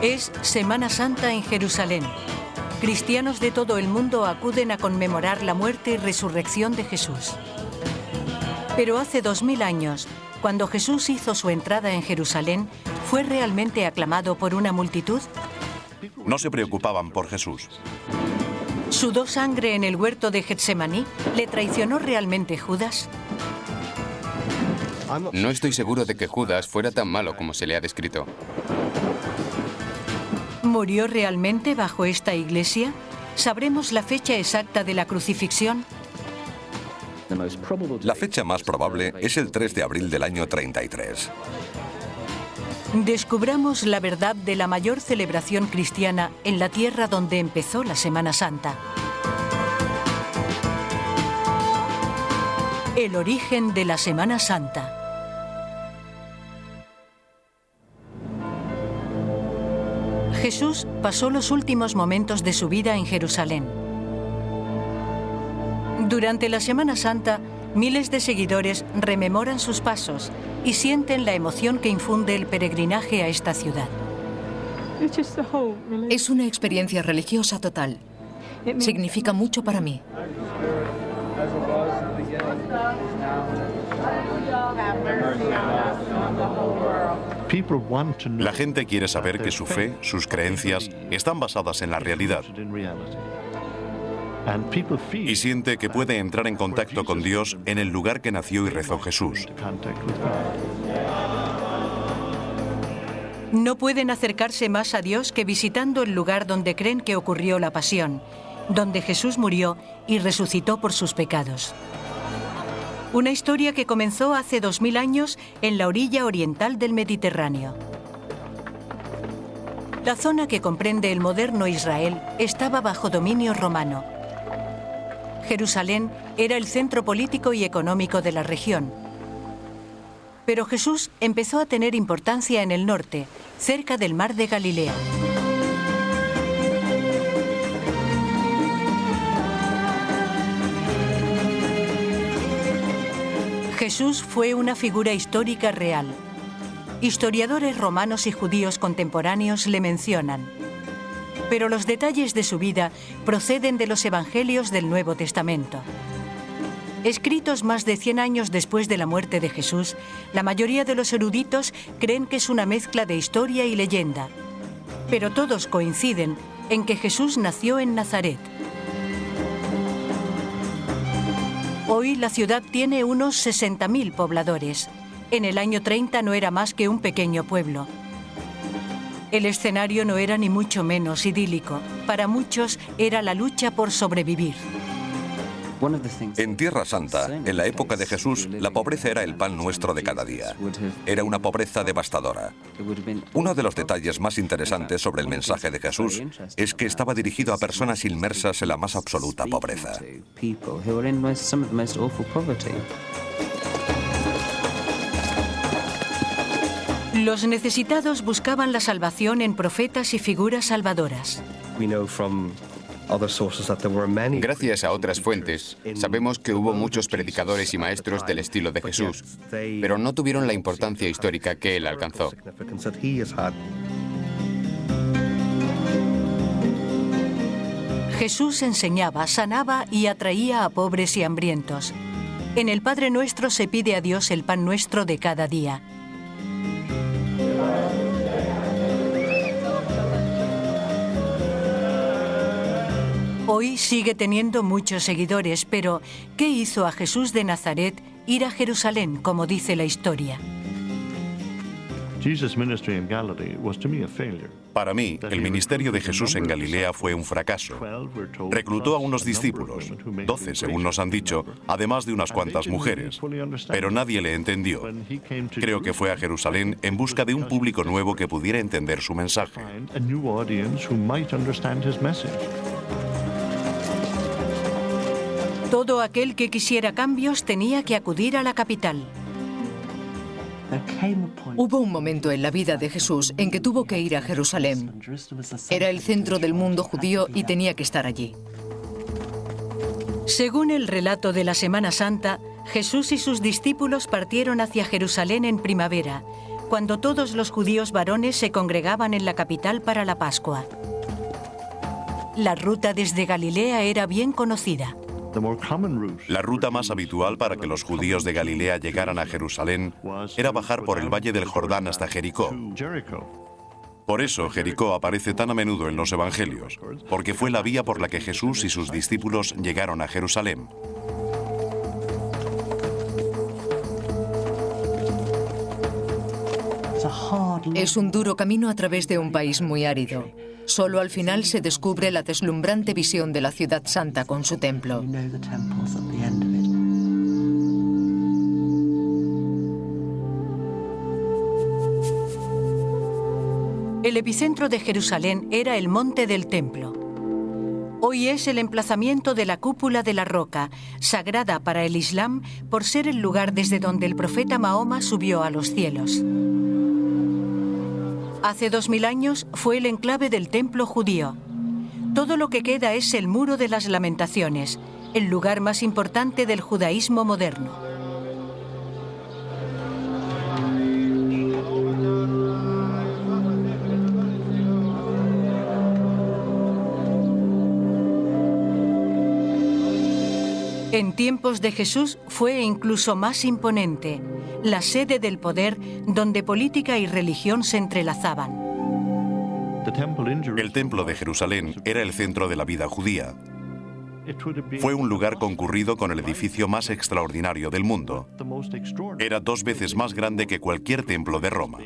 Es Semana Santa en Jerusalén. Cristianos de todo el mundo acuden a conmemorar la muerte y resurrección de Jesús. Pero hace 2000 años, cuando Jesús hizo su entrada en Jerusalén, ¿fue realmente aclamado por una multitud? No se preocupaban por Jesús. ¿Sudó sangre en el huerto de Getsemaní? ¿Le traicionó realmente Judas? No estoy seguro de que Judas fuera tan malo como se le ha descrito. ¿Murió realmente bajo esta iglesia? ¿Sabremos la fecha exacta de la crucifixión? La fecha más probable es el 3 de abril del año 33. Descubramos la verdad de la mayor celebración cristiana en la tierra donde empezó la Semana Santa. El origen de la Semana Santa. Jesús pasó los últimos momentos de su vida en Jerusalén. Durante la Semana Santa, miles de seguidores rememoran sus pasos y sienten la emoción que infunde el peregrinaje a esta ciudad. Es una experiencia religiosa total. Significa mucho para mí. La gente quiere saber que su fe, sus creencias, están basadas en la realidad. Y siente que puede entrar en contacto con Dios en el lugar que nació y rezó Jesús. No pueden acercarse más a Dios que visitando el lugar donde creen que ocurrió la pasión, donde Jesús murió y resucitó por sus pecados. Una historia que comenzó hace 2000 años en la orilla oriental del Mediterráneo. La zona que comprende el moderno Israel estaba bajo dominio romano. Jerusalén era el centro político y económico de la región. Pero Jesús empezó a tener importancia en el norte, cerca del mar de Galilea. Jesús fue una figura histórica real. Historiadores romanos y judíos contemporáneos le mencionan. Pero los detalles de su vida proceden de los evangelios del Nuevo Testamento. Escritos más de 100 años después de la muerte de Jesús, la mayoría de los eruditos creen que es una mezcla de historia y leyenda. Pero todos coinciden en que Jesús nació en Nazaret. Hoy la ciudad tiene unos 60.000 pobladores. En el año 30 no era más que un pequeño pueblo. El escenario no era ni mucho menos idílico. Para muchos era la lucha por sobrevivir. En Tierra Santa, en la época de Jesús, la pobreza era el pan nuestro de cada día. Era una pobreza devastadora. Uno de los detalles más interesantes sobre el mensaje de Jesús es que estaba dirigido a personas inmersas en la más absoluta pobreza. Los necesitados buscaban la salvación en profetas y figuras salvadoras. Gracias a otras fuentes, sabemos que hubo muchos predicadores y maestros del estilo de Jesús, pero no tuvieron la importancia histórica que él alcanzó. Jesús enseñaba, sanaba y atraía a pobres y hambrientos. En el Padre Nuestro se pide a Dios el pan nuestro de cada día. Hoy sigue teniendo muchos seguidores, pero ¿qué hizo a Jesús de Nazaret ir a Jerusalén, como dice la historia? Para mí, el ministerio de Jesús en Galilea fue un fracaso. Reclutó a unos discípulos, 12 según nos han dicho, además de unas cuantas mujeres, pero nadie le entendió. Creo que fue a Jerusalén en busca de un público nuevo que pudiera entender su mensaje. Todo aquel que quisiera cambios tenía que acudir a la capital. Hubo un momento en la vida de Jesús en que tuvo que ir a Jerusalén. Era el centro del mundo judío y tenía que estar allí. Según el relato de la Semana Santa, Jesús y sus discípulos partieron hacia Jerusalén en primavera, cuando todos los judíos varones se congregaban en la capital para la Pascua. La ruta desde Galilea era bien conocida. La ruta más habitual para que los judíos de Galilea llegaran a Jerusalén era bajar por el valle del Jordán hasta Jericó. Por eso Jericó aparece tan a menudo en los evangelios, porque fue la vía por la que Jesús y sus discípulos llegaron a Jerusalén. Es un duro camino a través de un país muy árido. Solo al final se descubre la deslumbrante visión de la ciudad santa con su templo. El epicentro de Jerusalén era el Monte del Templo. Hoy es el emplazamiento de la Cúpula de la Roca, sagrada para el Islam por ser el lugar desde donde el profeta Mahoma subió a los cielos. Hace 2000 años fue el enclave del templo judío. Todo lo que queda es el Muro de las Lamentaciones, el lugar más importante del judaísmo moderno. En tiempos de Jesús fue incluso más imponente, la sede del poder donde política y religión se entrelazaban. El templo de Jerusalén era el centro de la vida judía. Fue un lugar concurrido con el edificio más extraordinario del mundo. Era 2 veces más grande que cualquier templo de Roma.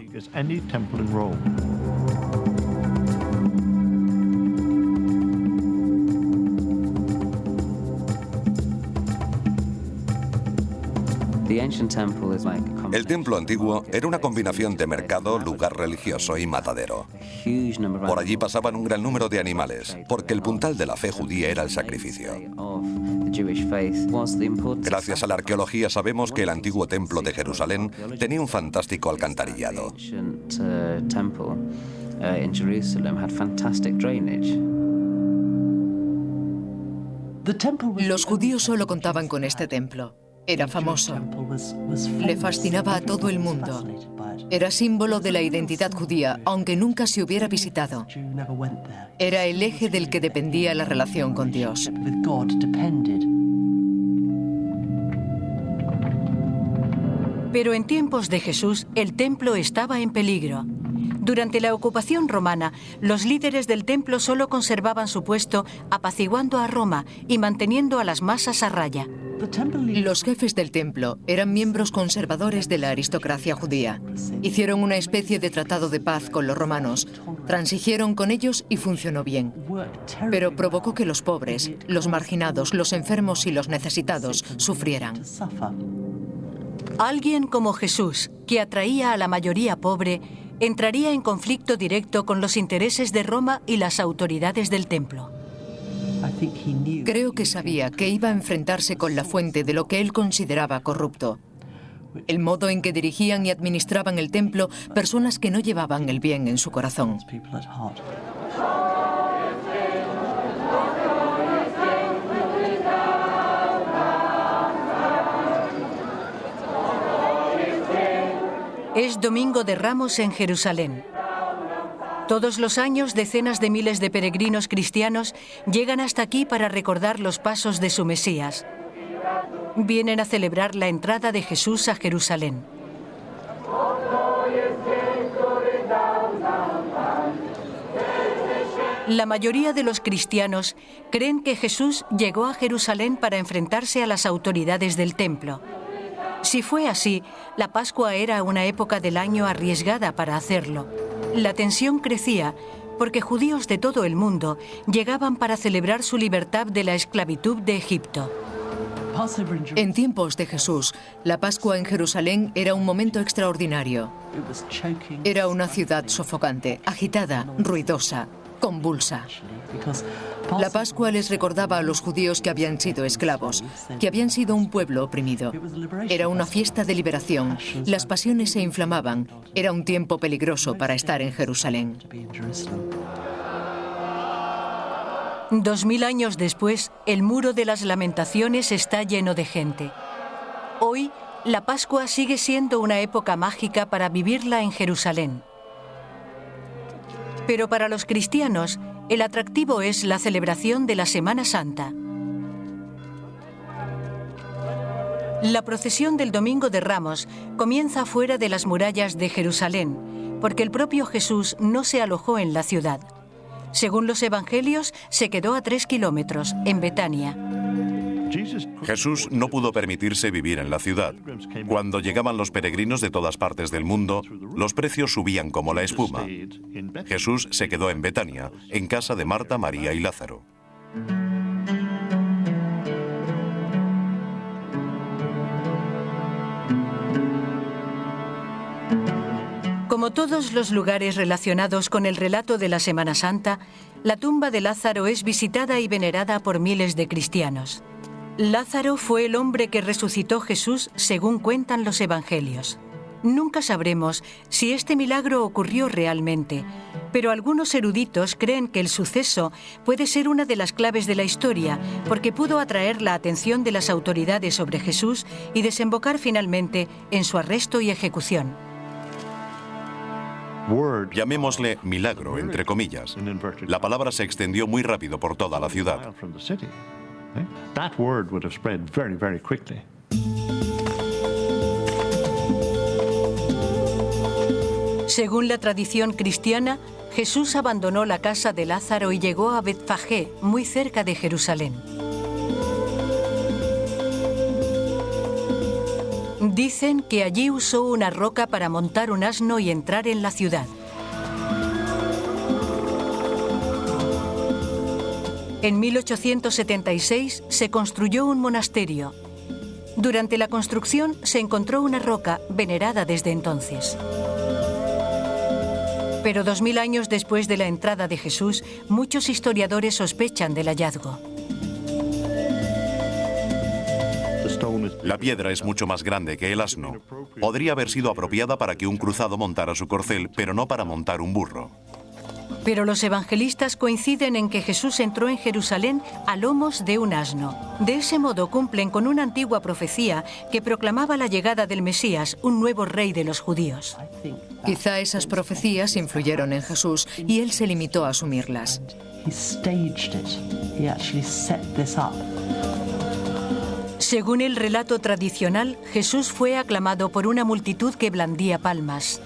El templo antiguo era una combinación de mercado, lugar religioso y matadero. Por allí pasaban un gran número de animales, porque el puntal de la fe judía era el sacrificio. Gracias a la arqueología sabemos que el antiguo templo de Jerusalén tenía un fantástico alcantarillado. Los judíos solo contaban con este templo. Era famoso. Le fascinaba a todo el mundo. Era símbolo de la identidad judía, aunque nunca se hubiera visitado. Era el eje del que dependía la relación con Dios. Pero en tiempos de Jesús, el templo estaba en peligro. Durante la ocupación romana, los líderes del templo solo conservaban su puesto apaciguando a Roma y manteniendo a las masas a raya. Los jefes del templo eran miembros conservadores de la aristocracia judía. Hicieron una especie de tratado de paz con los romanos, transigieron con ellos y funcionó bien. Pero provocó que los pobres, los marginados, los enfermos y los necesitados sufrieran. Alguien como Jesús, que atraía a la mayoría pobre, entraría en conflicto directo con los intereses de Roma y las autoridades del templo. Creo que sabía que iba a enfrentarse con la fuente de lo que él consideraba corrupto. El modo en que dirigían y administraban el templo personas que no llevaban el bien en su corazón. Es Domingo de Ramos en Jerusalén. Todos los años, decenas de miles de peregrinos cristianos llegan hasta aquí para recordar los pasos de su Mesías. Vienen a celebrar la entrada de Jesús a Jerusalén. La mayoría de los cristianos creen que Jesús llegó a Jerusalén para enfrentarse a las autoridades del templo. Si fue así, la Pascua era una época del año arriesgada para hacerlo. La tensión crecía porque judíos de todo el mundo llegaban para celebrar su libertad de la esclavitud de Egipto. En tiempos de Jesús, la Pascua en Jerusalén era un momento extraordinario. Era una ciudad sofocante, agitada, ruidosa, convulsa. La Pascua les recordaba a los judíos que habían sido esclavos, que habían sido un pueblo oprimido. Era una fiesta de liberación. Las pasiones se inflamaban. Era un tiempo peligroso para estar en Jerusalén. 2000 años después, el Muro de las Lamentaciones está lleno de gente. Hoy, la Pascua sigue siendo una época mágica para vivirla en Jerusalén. Pero para los cristianos, el atractivo es la celebración de la Semana Santa. La procesión del Domingo de Ramos comienza fuera de las murallas de Jerusalén, porque el propio Jesús no se alojó en la ciudad. Según los evangelios, se quedó a 3 kilómetros, en Betania. Jesús no pudo permitirse vivir en la ciudad. Cuando llegaban los peregrinos de todas partes del mundo, los precios subían como la espuma. Jesús se quedó en Betania, en casa de Marta, María y Lázaro. Como todos los lugares relacionados con el relato de la Semana Santa, la tumba de Lázaro es visitada y venerada por miles de cristianos. Lázaro fue el hombre que resucitó Jesús según cuentan los evangelios. Nunca sabremos si este milagro ocurrió realmente, pero algunos eruditos creen que el suceso puede ser una de las claves de la historia, porque pudo atraer la atención de las autoridades sobre Jesús y desembocar finalmente en su arresto y ejecución. Llamémosle milagro, entre comillas. La palabra se extendió muy rápido por toda la ciudad. Según la tradición cristiana, Jesús abandonó la casa de Lázaro y llegó a Betfagé, muy cerca de Jerusalén. Dicen que allí usó una roca para montar un asno y entrar en la ciudad. En 1876 se construyó un monasterio. Durante la construcción se encontró una roca venerada desde entonces. Pero 2000 años después de la entrada de Jesús, muchos historiadores sospechan del hallazgo. La piedra es mucho más grande que el asno. Podría haber sido apropiada para que un cruzado montara su corcel, pero no para montar un burro. Pero los evangelistas coinciden en que Jesús entró en Jerusalén a lomos de un asno. De ese modo cumplen con una antigua profecía que proclamaba la llegada del Mesías, un nuevo rey de los judíos. Quizá esas profecías influyeron en Jesús y él se limitó a asumirlas. Según el relato tradicional, Jesús fue aclamado por una multitud que blandía palmas.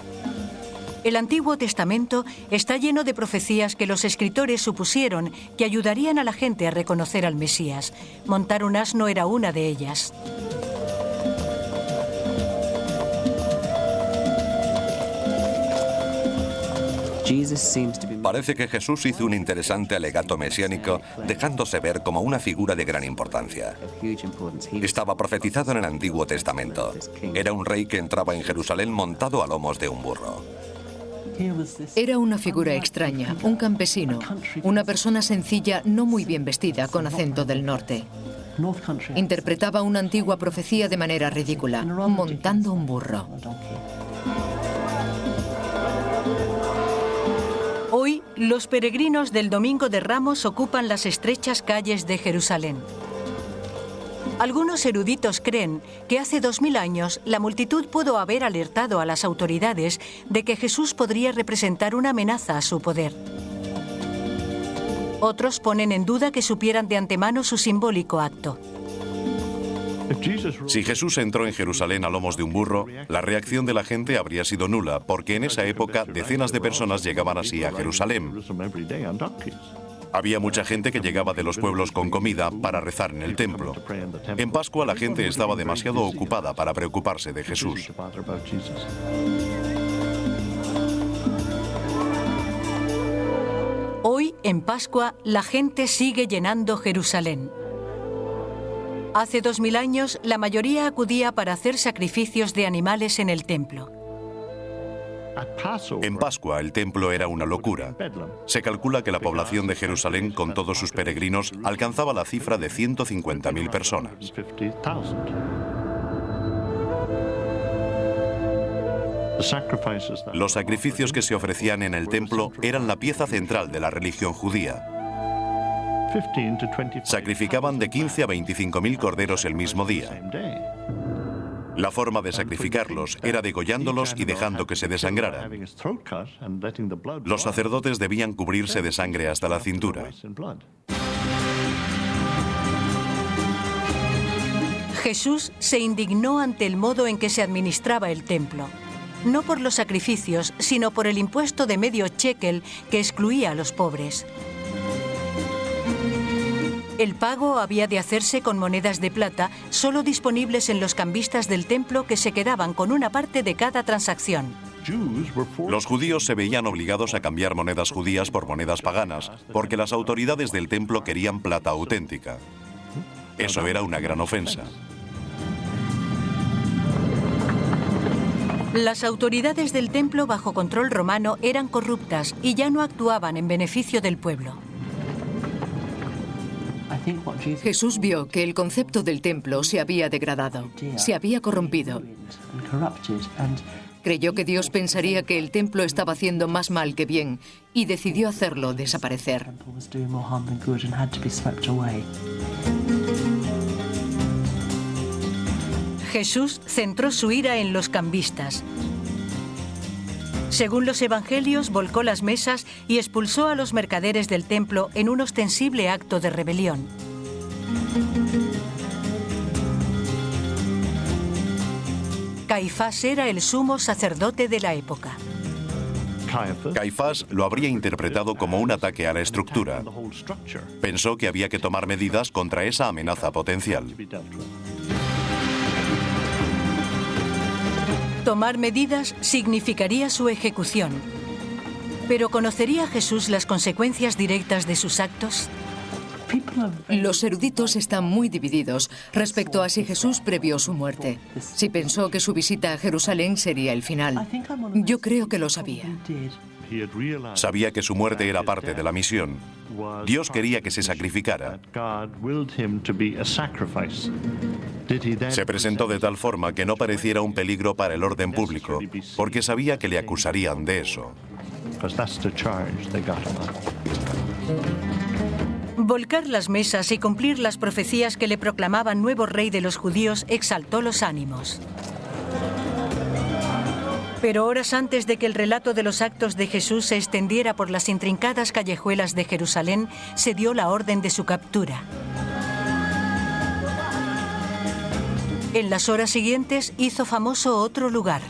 El Antiguo Testamento está lleno de profecías que los escritores supusieron que ayudarían a la gente a reconocer al Mesías. Montar un asno era una de ellas. Parece que Jesús hizo un interesante alegato mesiánico, dejándose ver como una figura de gran importancia. Estaba profetizado en el Antiguo Testamento. Era un rey que entraba en Jerusalén montado a lomos de un burro. Era una figura extraña, un campesino, una persona sencilla, no muy bien vestida, con acento del norte. Interpretaba una antigua profecía de manera ridícula, montando un burro. Hoy, los peregrinos del Domingo de Ramos ocupan las estrechas calles de Jerusalén. Algunos eruditos creen que hace 2000 años la multitud pudo haber alertado a las autoridades de que Jesús podría representar una amenaza a su poder. Otros ponen en duda que supieran de antemano su simbólico acto. Si Jesús entró en Jerusalén a lomos de un burro, la reacción de la gente habría sido nula, porque en esa época decenas de personas llegaban así a Jerusalén. Había mucha gente que llegaba de los pueblos con comida para rezar en el templo. En Pascua la gente estaba demasiado ocupada para preocuparse de Jesús. Hoy, en Pascua, la gente sigue llenando Jerusalén. Hace 2000 años, la mayoría acudía para hacer sacrificios de animales en el templo. En Pascua el templo era una locura. Se calcula que la población de Jerusalén, con todos sus peregrinos, alcanzaba la cifra de 150.000 personas. Los sacrificios que se ofrecían en el templo eran la pieza central de la religión judía. Sacrificaban de 15 a 25.000 corderos el mismo día. La forma de sacrificarlos era degollándolos y dejando que se desangraran. Los sacerdotes debían cubrirse de sangre hasta la cintura. Jesús se indignó ante el modo en que se administraba el templo. No por los sacrificios, sino por el impuesto de medio shekel que excluía a los pobres. El pago había de hacerse con monedas de plata, solo disponibles en los cambistas del templo, que se quedaban con una parte de cada transacción. Los judíos se veían obligados a cambiar monedas judías por monedas paganas, porque las autoridades del templo querían plata auténtica. Eso era una gran ofensa. Las autoridades del templo bajo control romano eran corruptas y ya no actuaban en beneficio del pueblo. Jesús vio que el concepto del templo se había degradado, se había corrompido. Creyó que Dios pensaría que el templo estaba haciendo más mal que bien y decidió hacerlo desaparecer. Jesús centró su ira en los cambistas. Según los evangelios, volcó las mesas y expulsó a los mercaderes del templo en un ostensible acto de rebelión. Caifás era el sumo sacerdote de la época. Caifás lo habría interpretado como un ataque a la estructura. Pensó que había que tomar medidas contra esa amenaza potencial. Tomar medidas significaría su ejecución. ¿Pero conocería Jesús las consecuencias directas de sus actos? Los eruditos están muy divididos respecto a si Jesús previó su muerte. Si pensó que su visita a Jerusalén sería el final. Yo creo que lo sabía. Sabía que su muerte era parte de la misión. Dios quería que se sacrificara. Se presentó de tal forma que no pareciera un peligro para el orden público, porque sabía que le acusarían de eso. Volcar las mesas y cumplir las profecías que le proclamaban nuevo rey de los judíos exaltó los ánimos. Pero horas antes de que el relato de los actos de Jesús se extendiera por las intrincadas callejuelas de Jerusalén, se dio la orden de su captura. En las horas siguientes hizo famoso otro lugar.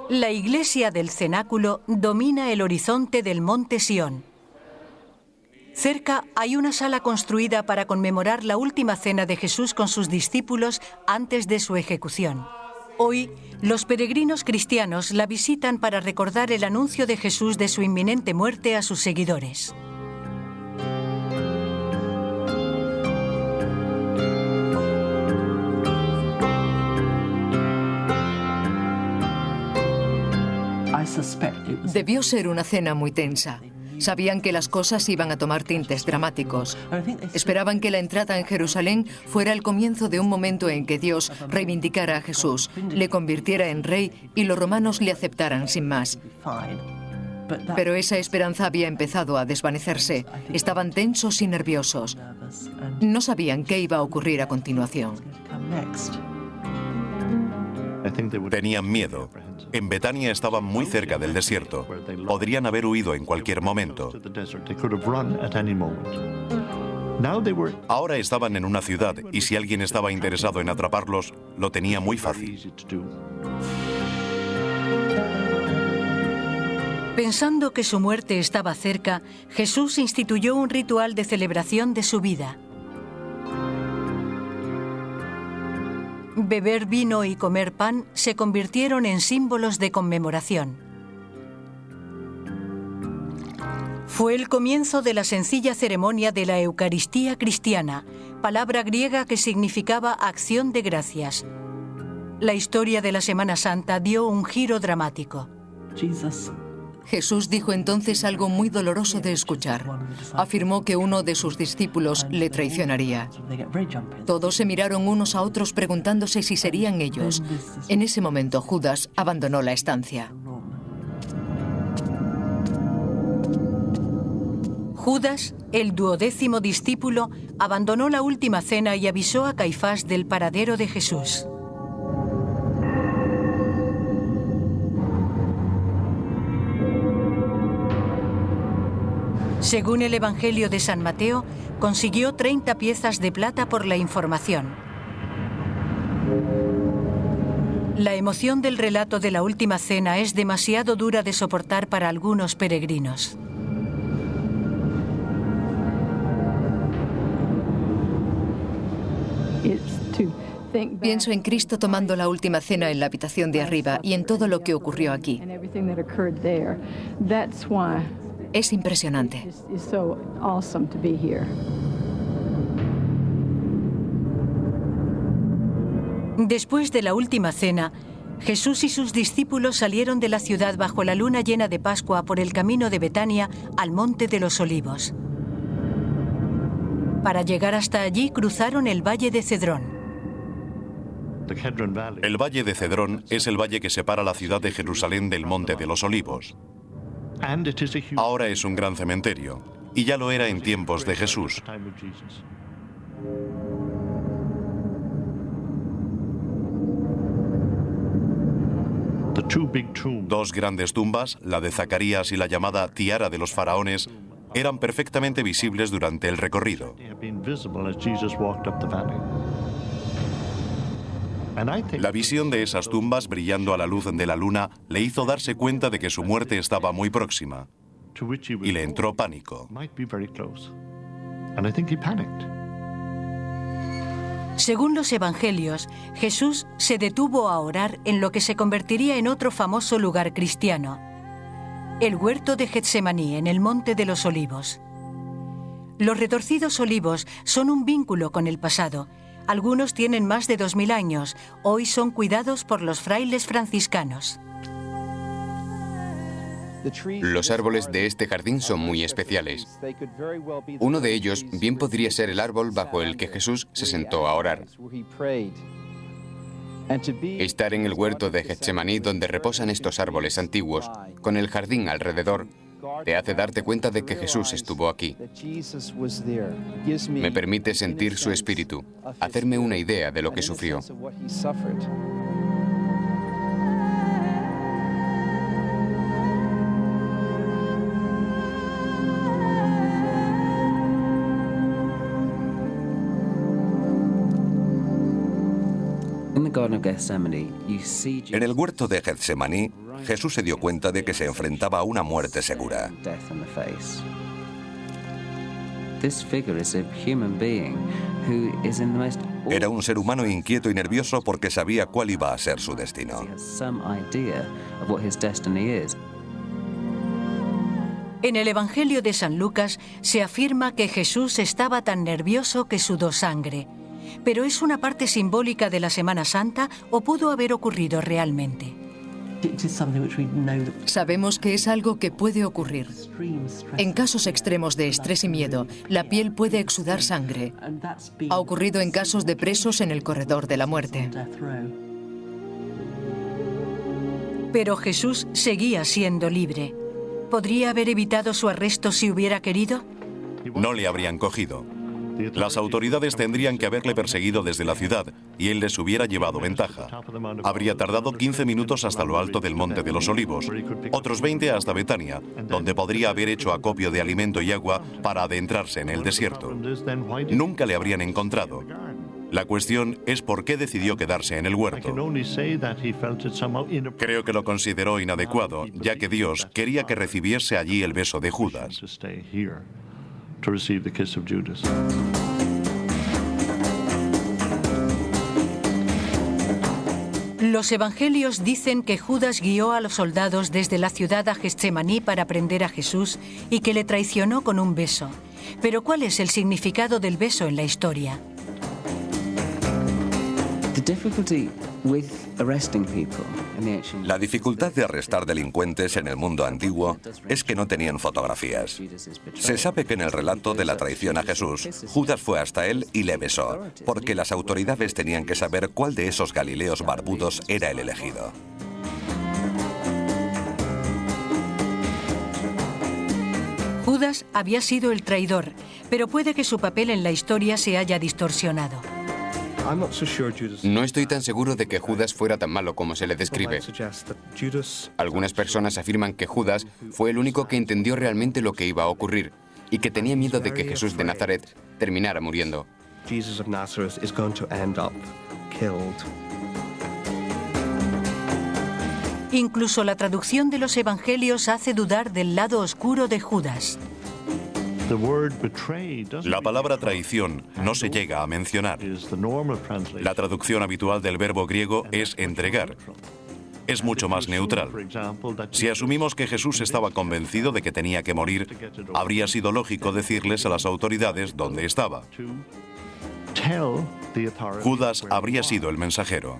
La iglesia del cenáculo domina el horizonte del monte Sión. Cerca hay una sala construida para conmemorar la última cena de Jesús con sus discípulos antes de su ejecución. Hoy, los peregrinos cristianos la visitan para recordar el anuncio de Jesús de su inminente muerte a sus seguidores. Debió ser una cena muy tensa. Sabían que las cosas iban a tomar tintes dramáticos. Esperaban que la entrada en Jerusalén fuera el comienzo de un momento en que Dios reivindicara a Jesús, le convirtiera en rey y los romanos le aceptaran sin más. Pero esa esperanza había empezado a desvanecerse. Estaban tensos y nerviosos. No sabían qué iba a ocurrir a continuación. Tenían miedo. En Betania estaban muy cerca del desierto. Podrían haber huido en cualquier momento. Ahora estaban en una ciudad y si alguien estaba interesado en atraparlos, lo tenía muy fácil. Pensando que su muerte estaba cerca, Jesús instituyó un ritual de celebración de su vida. Beber vino y comer pan se convirtieron en símbolos de conmemoración. Fue el comienzo de la sencilla ceremonia de la Eucaristía cristiana, palabra griega que significaba acción de gracias. La historia de la Semana Santa dio un giro dramático. Jesús dijo entonces algo muy doloroso de escuchar. Afirmó que uno de sus discípulos le traicionaría. Todos se miraron unos a otros preguntándose si serían ellos. En ese momento Judas abandonó la estancia. Judas, el 12º discípulo, abandonó la última cena y avisó a Caifás del paradero de Jesús. Según el Evangelio de San Mateo, consiguió 30 piezas de plata por la información. La emoción del relato de la última cena es demasiado dura de soportar para algunos peregrinos. Pienso en Cristo tomando la última cena en la habitación de arriba y en todo lo que ocurrió aquí. Es impresionante. Después de la última cena, Jesús y sus discípulos salieron de la ciudad bajo la luna llena de Pascua por el camino de Betania al Monte de los Olivos. Para llegar hasta allí cruzaron el Valle de Cedrón. El Valle de Cedrón es el valle que separa la ciudad de Jerusalén del Monte de los Olivos. Ahora es un gran cementerio, y ya lo era en tiempos de Jesús. Dos grandes tumbas, la de Zacarías y la llamada Tiara de los Faraones, eran perfectamente visibles durante el recorrido. La visión de esas tumbas brillando a la luz de la luna le hizo darse cuenta de que su muerte estaba muy próxima, y le entró pánico. Según los evangelios, Jesús se detuvo a orar en lo que se convertiría en otro famoso lugar cristiano, el huerto de Getsemaní, en el Monte de los Olivos. Los retorcidos olivos son un vínculo con el pasado. Algunos tienen más de 2000 años. Hoy son cuidados por los frailes franciscanos. Los árboles de este jardín son muy especiales. Uno de ellos bien podría ser el árbol bajo el que Jesús se sentó a orar. Estar en el huerto de Getsemaní, donde reposan estos árboles antiguos, con el jardín alrededor, te hace darte cuenta de que Jesús estuvo aquí. Me permite sentir su espíritu, hacerme una idea de lo que sufrió. En el huerto de Getsemaní, Jesús se dio cuenta de que se enfrentaba a una muerte segura. Era un ser humano inquieto y nervioso porque sabía cuál iba a ser su destino. En el Evangelio de San Lucas se afirma que Jesús estaba tan nervioso que sudó sangre. ¿Pero es una parte simbólica de la Semana Santa o pudo haber ocurrido realmente? Sabemos que es algo que puede ocurrir. En casos extremos de estrés y miedo, la piel puede exudar sangre. Ha ocurrido en casos de presos en el corredor de la muerte. Pero Jesús seguía siendo libre. ¿Podría haber evitado su arresto si hubiera querido? No le habrían cogido. Las autoridades tendrían que haberle perseguido desde la ciudad y él les hubiera llevado ventaja. Habría tardado 15 minutos hasta lo alto del Monte de los Olivos, otros 20 hasta Betania, donde podría haber hecho acopio de alimento y agua para adentrarse en el desierto. Nunca le habrían encontrado. La cuestión es por qué decidió quedarse en el huerto. Creo que lo consideró inadecuado, ya que Dios quería que recibiese allí el beso de Judas. Los evangelios dicen que Judas guió a los soldados desde la ciudad a Getsemaní para prender a Jesús y que le traicionó con un beso. Pero ¿cuál es el significado del beso en la historia? La dificultad de arrestar delincuentes en el mundo antiguo es que no tenían fotografías. Se sabe que en el relato de la traición a Jesús, Judas fue hasta él y le besó, porque las autoridades tenían que saber cuál de esos galileos barbudos era el elegido. Judas había sido el traidor, pero puede que su papel en la historia se haya distorsionado. No estoy tan seguro de que Judas fuera tan malo como se le describe. Algunas personas afirman que Judas fue el único que entendió realmente lo que iba a ocurrir y que tenía miedo de que Jesús de Nazaret terminara muriendo. Incluso la traducción de los evangelios hace dudar del lado oscuro de Judas. La palabra traición no se llega a mencionar. La traducción habitual del verbo griego es entregar. Es mucho más neutral. Si asumimos que Jesús estaba convencido de que tenía que morir, habría sido lógico decirles a las autoridades dónde estaba. Judas habría sido el mensajero.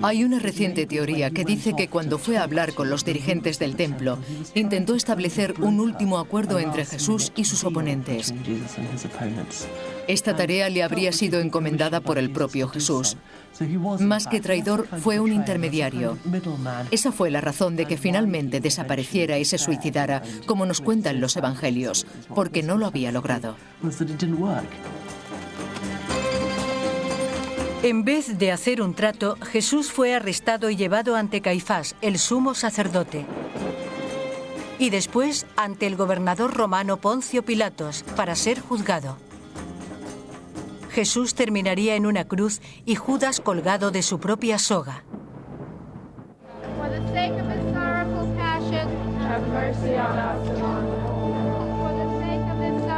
Hay una reciente teoría que dice que cuando fue a hablar con los dirigentes del templo, intentó establecer un último acuerdo entre Jesús y sus oponentes. Esta tarea le habría sido encomendada por el propio Jesús. Más que traidor, fue un intermediario. Esa fue la razón de que finalmente desapareciera y se suicidara, como nos cuentan los evangelios, porque no lo había logrado. En vez de hacer un trato, Jesús fue arrestado y llevado ante Caifás, el sumo sacerdote. Y después ante el gobernador romano Poncio Pilatos, para ser juzgado. Jesús terminaría en una cruz y Judas colgado de su propia soga.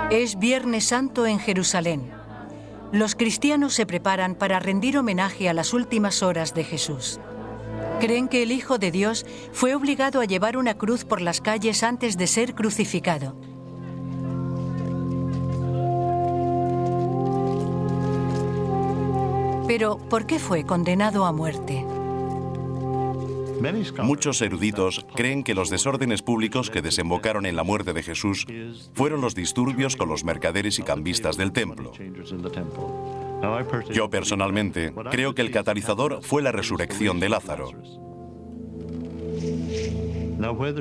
Es Viernes Santo en Jerusalén. Los cristianos se preparan para rendir homenaje a las últimas horas de Jesús. Creen que el Hijo de Dios fue obligado a llevar una cruz por las calles antes de ser crucificado. Pero, ¿por qué fue condenado a muerte? Muchos eruditos creen que los desórdenes públicos que desembocaron en la muerte de Jesús fueron los disturbios con los mercaderes y cambistas del templo. Yo personalmente creo que el catalizador fue la resurrección de Lázaro.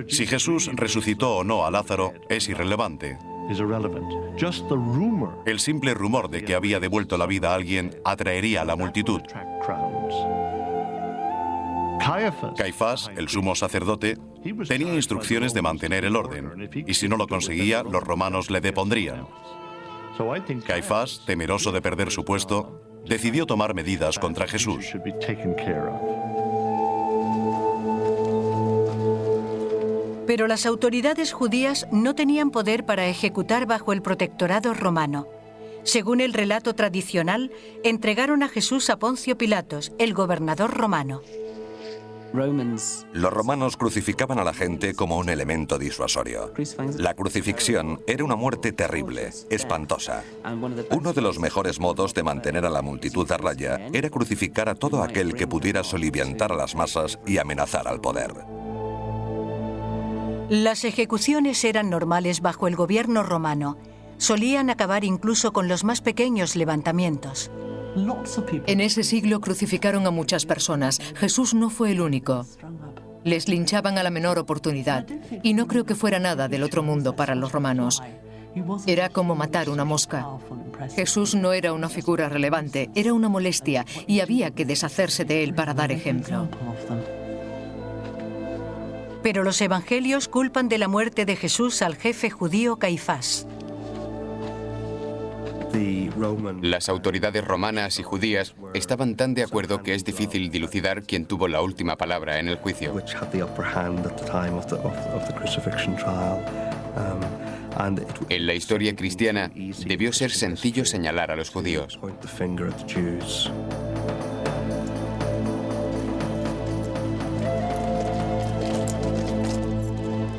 Si Jesús resucitó o no a Lázaro es irrelevante. El simple rumor de que había devuelto la vida a alguien atraería a la multitud. Caifás, el sumo sacerdote, tenía instrucciones de mantener el orden, y si no lo conseguía, los romanos le depondrían. Caifás, temeroso de perder su puesto, decidió tomar medidas contra Jesús. Pero las autoridades judías no tenían poder para ejecutar bajo el protectorado romano. Según el relato tradicional, entregaron a Jesús a Poncio Pilatos, el gobernador romano. Los romanos crucificaban a la gente como un elemento disuasorio. La crucifixión era una muerte terrible, espantosa. Uno de los mejores modos de mantener a la multitud a raya era crucificar a todo aquel que pudiera soliviantar a las masas y amenazar al poder. Las ejecuciones eran normales bajo el gobierno romano. Solían acabar incluso con los más pequeños levantamientos. En ese siglo crucificaron a muchas personas. Jesús no fue el único. Les linchaban a la menor oportunidad. Y no creo que fuera nada del otro mundo para los romanos. Era como matar una mosca. Jesús no era una figura relevante, era una molestia y había que deshacerse de él para dar ejemplo. Pero los evangelios culpan de la muerte de Jesús al jefe judío Caifás. Las autoridades romanas y judías estaban tan de acuerdo que es difícil dilucidar quién tuvo la última palabra en el juicio. En la historia cristiana, debió ser sencillo señalar a los judíos.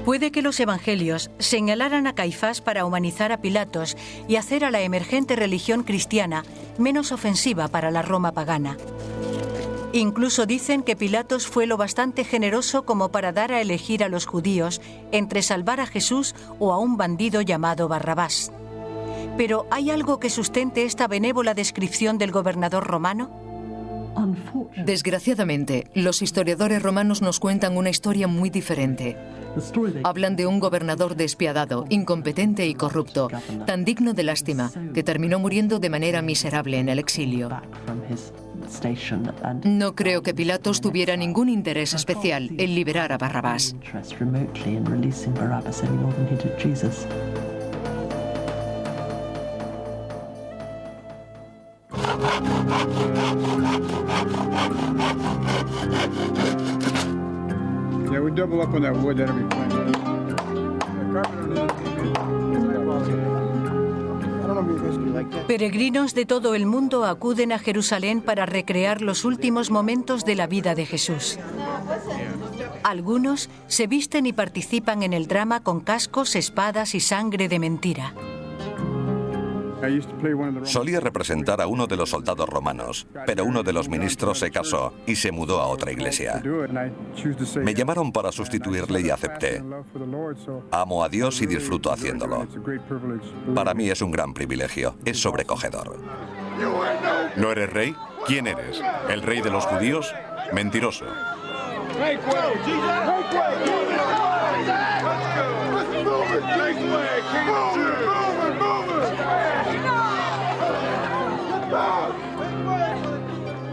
Puede que los evangelios señalaran a Caifás para humanizar a Pilatos y hacer a la emergente religión cristiana menos ofensiva para la Roma pagana. Incluso dicen que Pilatos fue lo bastante generoso como para dar a elegir a los judíos entre salvar a Jesús o a un bandido llamado Barrabás. Pero ¿hay algo que sustente esta benévola descripción del gobernador romano? Desgraciadamente, los historiadores romanos nos cuentan una historia muy diferente. Hablan de un gobernador despiadado, incompetente y corrupto, tan digno de lástima, que terminó muriendo de manera miserable en el exilio. No creo que Pilatos tuviera ningún interés especial en liberar a Barrabás. Yeah, we double up on that wood. That'll be fine. Peregrinos de todo el mundo acuden a Jerusalén para recrear los últimos momentos de la vida de Jesús. Algunos se visten y participan en el drama con cascos, espadas y sangre de mentira. Solía representar a uno de los soldados romanos, pero uno de los ministros se casó y se mudó a otra iglesia. Me llamaron para sustituirle y acepté. Amo a Dios y disfruto haciéndolo. Para mí es un gran privilegio, es sobrecogedor. ¿No eres rey? ¿Quién eres? ¿El rey de los judíos? Mentiroso.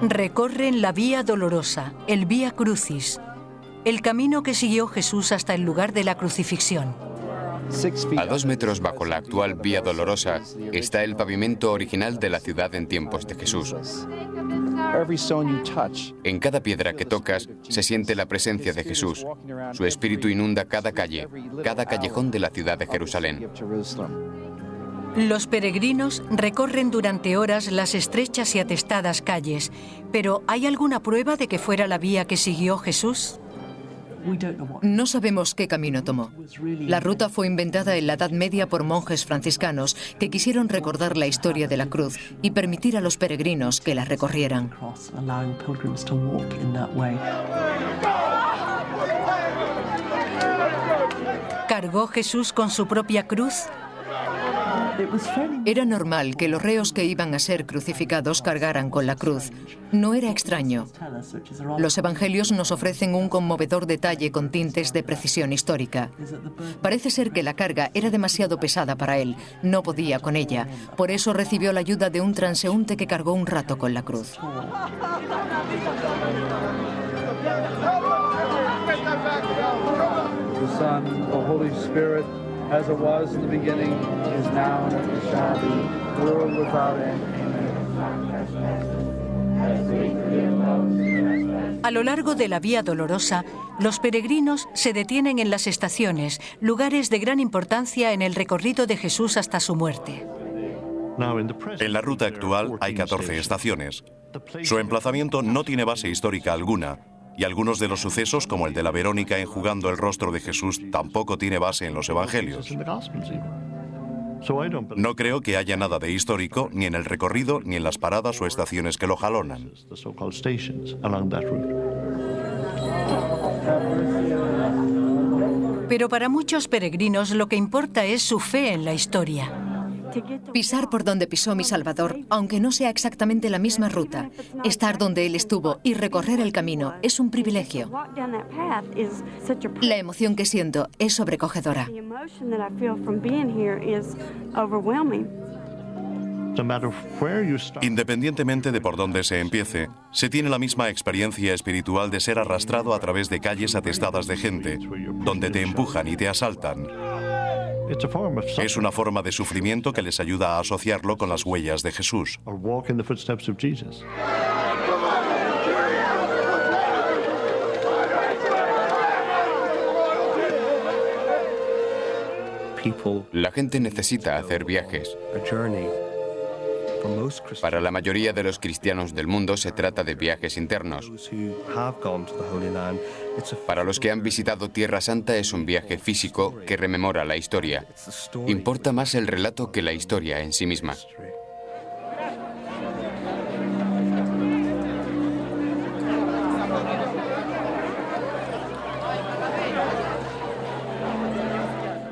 Recorren la Vía Dolorosa, el Vía Crucis, el camino que siguió Jesús hasta el lugar de la crucifixión. A 2 metros bajo la actual Vía Dolorosa está el pavimento original de la ciudad en tiempos de Jesús. En cada piedra que tocas se siente la presencia de Jesús. Su espíritu inunda cada calle, cada callejón de la ciudad de Jerusalén. Los peregrinos recorren durante horas las estrechas y atestadas calles, pero ¿hay alguna prueba de que fuera la vía que siguió Jesús? No sabemos qué camino tomó. La ruta fue inventada en la Edad Media por monjes franciscanos que quisieron recordar la historia de la cruz y permitir a los peregrinos que la recorrieran. ¿Cargó Jesús con su propia cruz? Era normal que los reos que iban a ser crucificados cargaran con la cruz. No era extraño. Los evangelios nos ofrecen un conmovedor detalle con tintes de precisión histórica. Parece ser que la carga era demasiado pesada para él. No podía con ella. Por eso recibió la ayuda de un transeúnte que cargó un rato con la cruz. As it was in the beginning, is now, and ever shall be, world without end. Amen. A lo largo de la Vía Dolorosa, los peregrinos se detienen en las estaciones, lugares de gran importancia en el recorrido de Jesús hasta su muerte. En la ruta actual hay 14 estaciones. Su emplazamiento no tiene base histórica alguna, y algunos de los sucesos, como el de la Verónica enjugando el rostro de Jesús, tampoco tiene base en los evangelios. No creo que haya nada de histórico ni en el recorrido ni en las paradas o estaciones que lo jalonan. Pero para muchos peregrinos lo que importa es su fe en la historia. Pisar por donde pisó mi Salvador, aunque no sea exactamente la misma ruta, estar donde Él estuvo y recorrer el camino es un privilegio. La emoción que siento es sobrecogedora. Independientemente de por dónde se empiece, se tiene la misma experiencia espiritual de ser arrastrado a través de calles atestadas de gente, donde te empujan y te asaltan. Es una forma de sufrimiento que les ayuda a asociarlo con las huellas de Jesús. La gente necesita hacer viajes. Para la mayoría de los cristianos del mundo se trata de viajes internos. Para los que han visitado Tierra Santa es un viaje físico que rememora la historia. Importa más el relato que la historia en sí misma.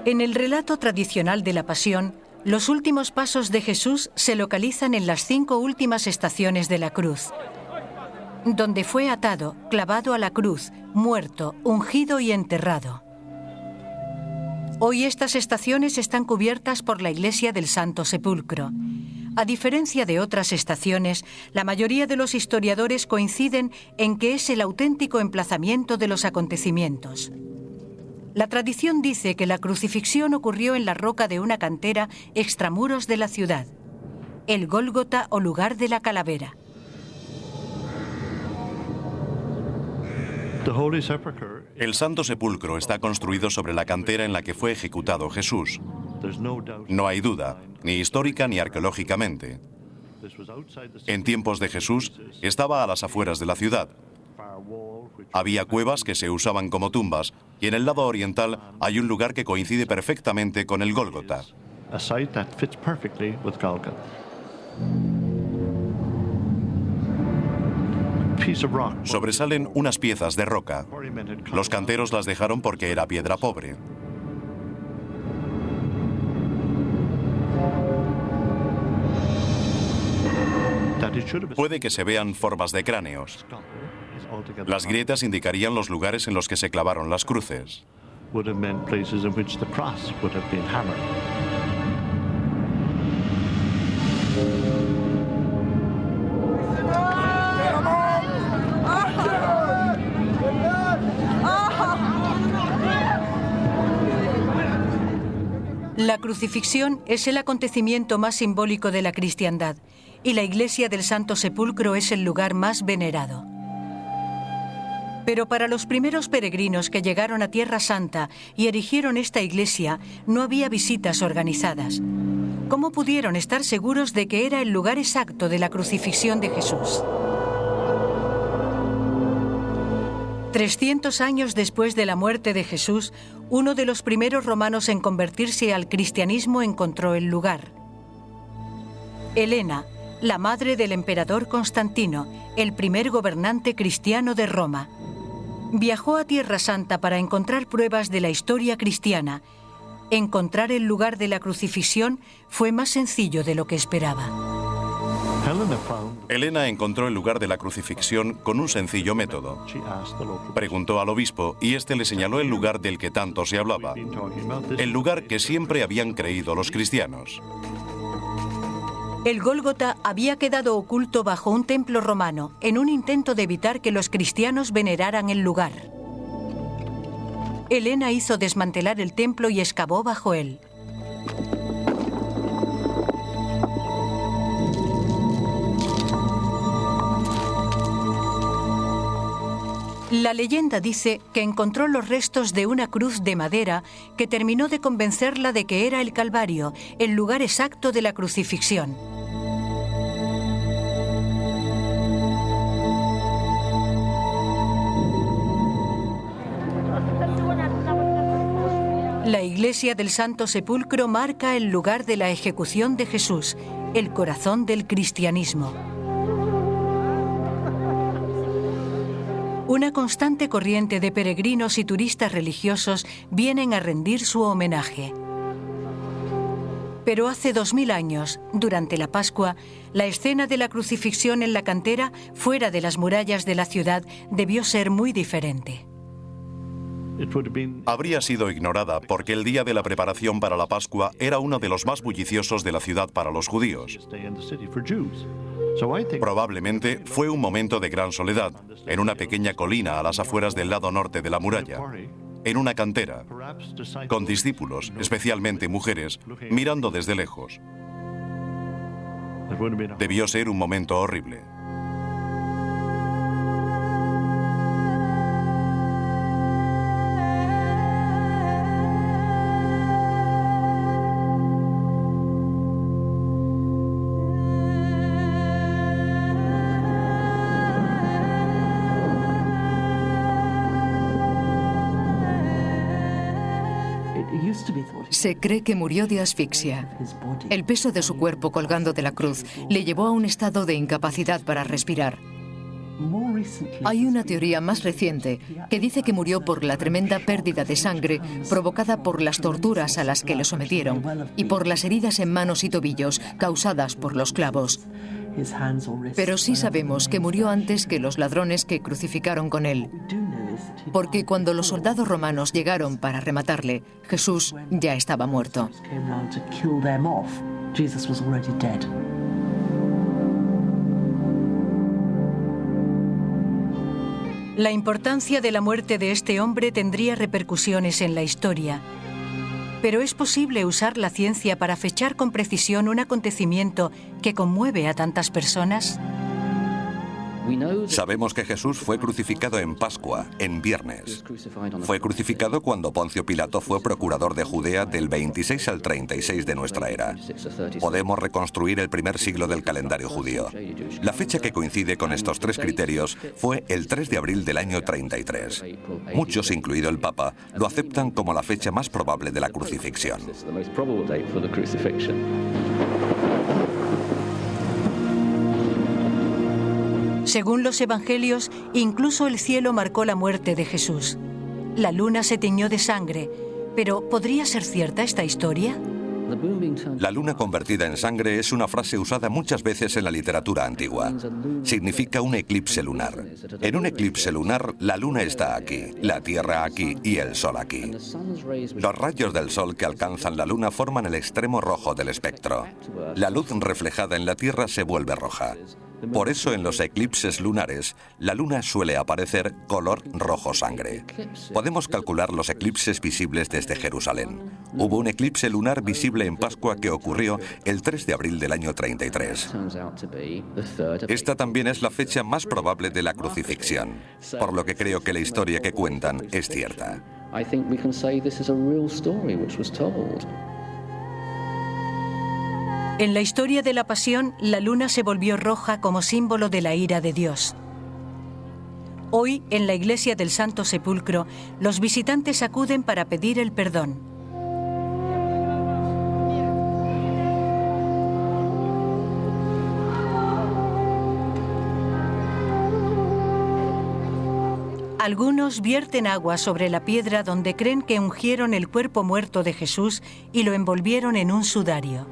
En el relato tradicional de la Pasión, Los últimos pasos de Jesús se localizan en las 5 últimas estaciones de la cruz, donde fue atado, clavado a la cruz, muerto, ungido y enterrado. Hoy estas estaciones están cubiertas por la iglesia del Santo Sepulcro. A diferencia de otras estaciones, la mayoría de los historiadores coinciden en que es el auténtico emplazamiento de los acontecimientos. La tradición dice que la crucifixión ocurrió en la roca de una cantera extramuros de la ciudad, el Gólgota o lugar de la calavera. El Santo Sepulcro está construido sobre la cantera en la que fue ejecutado Jesús. No hay duda, ni histórica ni arqueológicamente. En tiempos de Jesús, estaba a las afueras de la ciudad. Había cuevas que se usaban como tumbas, y en el lado oriental hay un lugar que coincide perfectamente con el Gólgota. Sobresalen unas piezas de roca. Los canteros las dejaron porque era piedra pobre. Puede que se vean formas de cráneos. Las grietas indicarían los lugares en los que se clavaron las cruces. La crucifixión es el acontecimiento más simbólico de la cristiandad y la iglesia del Santo Sepulcro es el lugar más venerado. Pero para los primeros peregrinos que llegaron a Tierra Santa y erigieron esta iglesia, no había visitas organizadas. ¿Cómo pudieron estar seguros de que era el lugar exacto de la crucifixión de Jesús? 300 años después de la muerte de Jesús, uno de los primeros romanos en convertirse al cristianismo encontró el lugar. Helena, la madre del emperador Constantino, el primer gobernante cristiano de Roma, viajó a Tierra Santa para encontrar pruebas de la historia cristiana. Encontrar el lugar de la crucifixión fue más sencillo de lo que esperaba. Helena encontró el lugar de la crucifixión con un sencillo método. Preguntó al obispo y este le señaló el lugar del que tanto se hablaba, el lugar que siempre habían creído los cristianos. El Gólgota había quedado oculto bajo un templo romano en un intento de evitar que los cristianos veneraran el lugar. Helena hizo desmantelar el templo y excavó bajo él. La leyenda dice que encontró los restos de una cruz de madera que terminó de convencerla de que era el Calvario, el lugar exacto de la crucifixión. La iglesia del Santo Sepulcro marca el lugar de la ejecución de Jesús, el corazón del cristianismo. Una constante corriente de peregrinos y turistas religiosos vienen a rendir su homenaje. Pero hace 2000 años, durante la Pascua, la escena de la crucifixión en la cantera, fuera de las murallas de la ciudad, debió ser muy diferente. Habría sido ignorada porque el día de la preparación para la Pascua era uno de los más bulliciosos de la ciudad para los judíos. Probablemente fue un momento de gran soledad, en una pequeña colina a las afueras del lado norte de la muralla, en una cantera, con discípulos, especialmente mujeres, mirando desde lejos. Debió ser un momento horrible. Se cree que murió de asfixia. El peso de su cuerpo colgando de la cruz le llevó a un estado de incapacidad para respirar. Hay una teoría más reciente que dice que murió por la tremenda pérdida de sangre provocada por las torturas a las que le sometieron y por las heridas en manos y tobillos causadas por los clavos. Pero sí sabemos que murió antes que los ladrones que crucificaron con él, porque cuando los soldados romanos llegaron para rematarle, Jesús ya estaba muerto. La importancia de la muerte de este hombre tendría repercusiones en la historia. Pero ¿es posible usar la ciencia para fechar con precisión un acontecimiento que conmueve a tantas personas? Sabemos que Jesús fue crucificado en Pascua, en viernes. Fue crucificado cuando Poncio Pilato fue procurador de Judea del 26 al 36 de nuestra era. Podemos reconstruir el primer siglo del calendario judío. La fecha que coincide con estos tres criterios fue el 3 de abril del año 33. Muchos, incluido el Papa, lo aceptan como la fecha más probable de la crucifixión. Según los evangelios, incluso el cielo marcó la muerte de Jesús. La luna se tiñó de sangre, pero ¿podría ser cierta esta historia? La luna convertida en sangre es una frase usada muchas veces en la literatura antigua. Significa un eclipse lunar. En un eclipse lunar, la luna está aquí, la Tierra aquí y el Sol aquí. Los rayos del Sol que alcanzan la luna forman el extremo rojo del espectro. La luz reflejada en la Tierra se vuelve roja. Por eso en los eclipses lunares, la luna suele aparecer color rojo sangre. Podemos calcular los eclipses visibles desde Jerusalén. Hubo un eclipse lunar visible en Pascua que ocurrió el 3 de abril del año 33. Esta también es la fecha más probable de la crucifixión, por lo que creo que la historia que cuentan es cierta. En la historia de la Pasión, la luna se volvió roja como símbolo de la ira de Dios. Hoy, en la iglesia del Santo Sepulcro, los visitantes acuden para pedir el perdón. Algunos vierten agua sobre la piedra donde creen que ungieron el cuerpo muerto de Jesús y lo envolvieron en un sudario.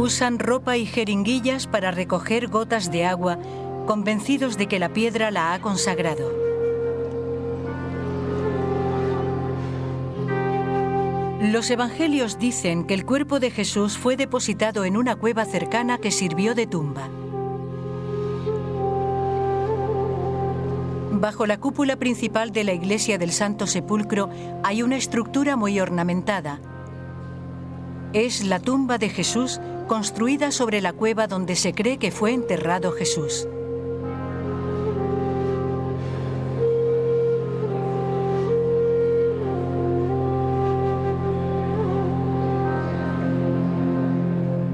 Usan ropa y jeringuillas para recoger gotas de agua, convencidos de que la piedra la ha consagrado. Los evangelios dicen que el cuerpo de Jesús fue depositado en una cueva cercana que sirvió de tumba. Bajo la cúpula principal de la iglesia del Santo Sepulcro hay una estructura muy ornamentada. Es la tumba de Jesús, construida sobre la cueva donde se cree que fue enterrado Jesús.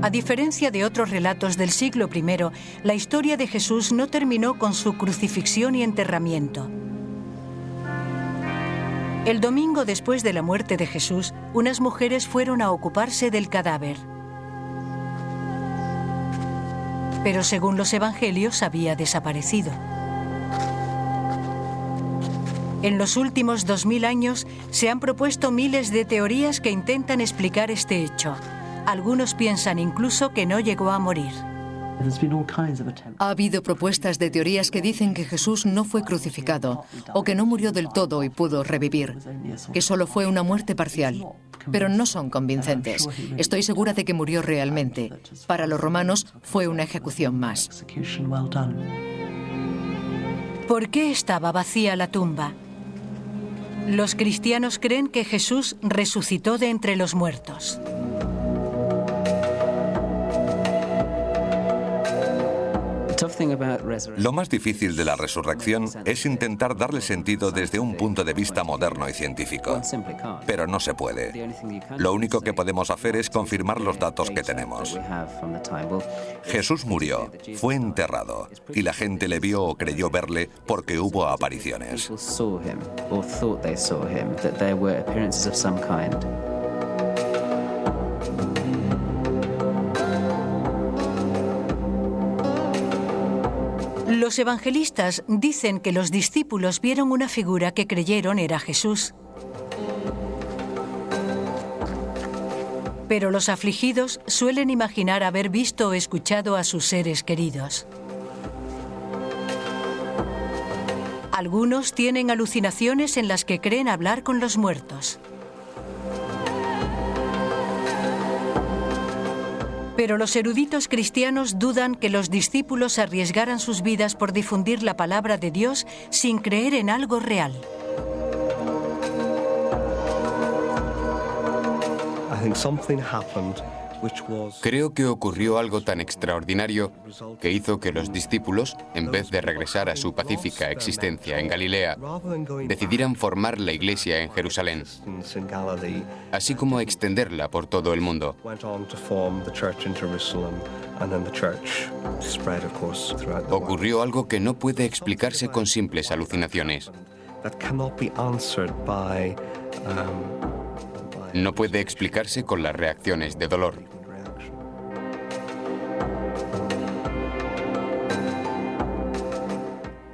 A diferencia de otros relatos del siglo I, la historia de Jesús no terminó con su crucifixión y enterramiento. El domingo después de la muerte de Jesús, unas mujeres fueron a ocuparse del cadáver. Pero según los evangelios había desaparecido. En los últimos 2000 años se han propuesto miles de teorías que intentan explicar este hecho. Algunos piensan incluso que no llegó a morir. Ha habido propuestas de teorías que dicen que Jesús no fue crucificado o que no murió del todo y pudo revivir, que solo fue una muerte parcial, pero no son convincentes. Estoy segura de que murió realmente. Para los romanos fue una ejecución más. ¿Por qué estaba vacía la tumba? Los cristianos creen que Jesús resucitó de entre los muertos. Lo más difícil de la resurrección es intentar darle sentido desde un punto de vista moderno y científico. Pero no se puede. Lo único que podemos hacer es confirmar los datos que tenemos. Jesús murió, fue enterrado, y la gente le vio o creyó verle porque hubo apariciones. Los evangelistas dicen que los discípulos vieron una figura que creyeron era Jesús. Pero los afligidos suelen imaginar haber visto o escuchado a sus seres queridos. Algunos tienen alucinaciones en las que creen hablar con los muertos. Pero los eruditos cristianos dudan que los discípulos arriesgaran sus vidas por difundir la palabra de Dios sin creer en algo real. Creo que ocurrió algo tan extraordinario que hizo que los discípulos, en vez de regresar a su pacífica existencia en Galilea, decidieran formar la iglesia en Jerusalén, así como extenderla por todo el mundo. Ocurrió algo que no puede explicarse con simples alucinaciones. No puede explicarse con las reacciones de dolor.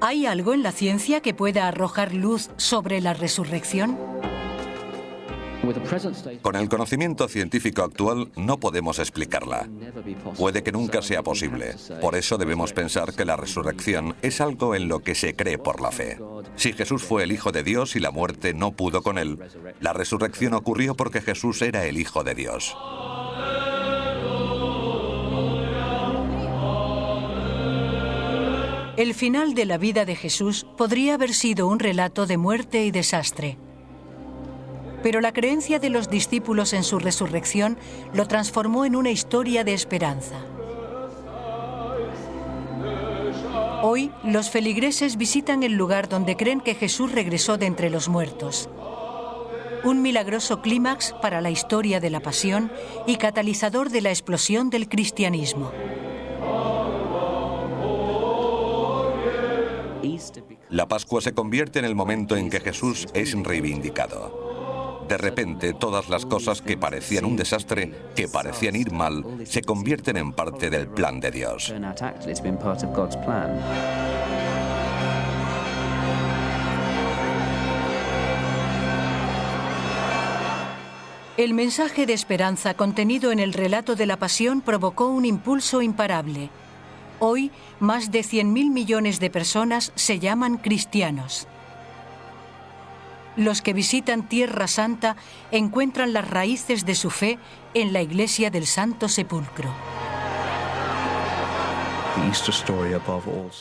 ¿Hay algo en la ciencia que pueda arrojar luz sobre la resurrección? Con el conocimiento científico actual no podemos explicarla. Puede que nunca sea posible. Por eso debemos pensar que la resurrección es algo en lo que se cree por la fe. Si Jesús fue el Hijo de Dios y la muerte no pudo con él, la resurrección ocurrió porque Jesús era el Hijo de Dios. El final de la vida de Jesús podría haber sido un relato de muerte y desastre. Pero la creencia de los discípulos en su resurrección lo transformó en una historia de esperanza. Hoy, los feligreses visitan el lugar donde creen que Jesús regresó de entre los muertos. Un milagroso clímax para la historia de la pasión y catalizador de la explosión del cristianismo. La Pascua se convierte en el momento en que Jesús es reivindicado. De repente, todas las cosas que parecían un desastre, que parecían ir mal, se convierten en parte del plan de Dios. El mensaje de esperanza contenido en el relato de la pasión provocó un impulso imparable. Hoy, más de 100.000 millones de personas se llaman cristianos. Los que visitan Tierra Santa encuentran las raíces de su fe en la Iglesia del Santo Sepulcro.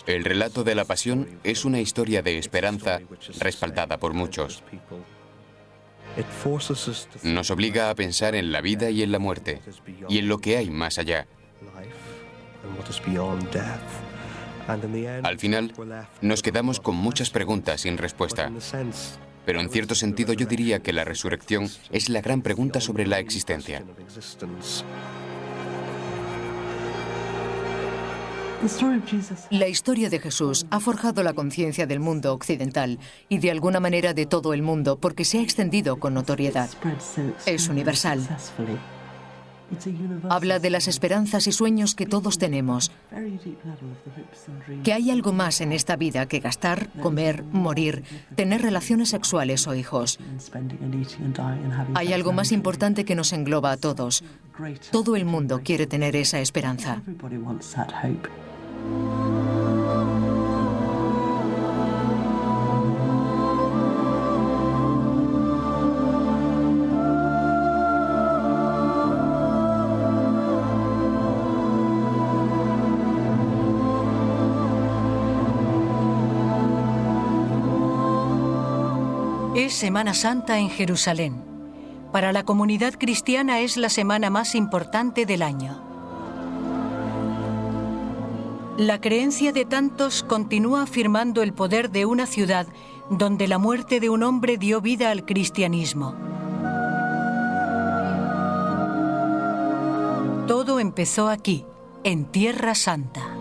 El relato de la pasión es una historia de esperanza respaldada por muchos. Nos obliga a pensar en la vida y en la muerte, y en lo que hay más allá. Al final, nos quedamos con muchas preguntas sin respuesta. Pero en cierto sentido yo diría que la resurrección es la gran pregunta sobre la existencia. La historia de Jesús ha forjado la conciencia del mundo occidental y de alguna manera de todo el mundo porque se ha extendido con notoriedad. Es universal. Habla de las esperanzas y sueños que todos tenemos. Que hay algo más en esta vida que gastar, comer, morir, tener relaciones sexuales o hijos. Hay algo más importante que nos engloba a todos. Todo el mundo quiere tener esa esperanza. Es Semana Santa en Jerusalén. Para la comunidad cristiana es la semana más importante del año. La creencia de tantos continúa afirmando el poder de una ciudad donde la muerte de un hombre dio vida al cristianismo. Todo empezó aquí, en Tierra Santa.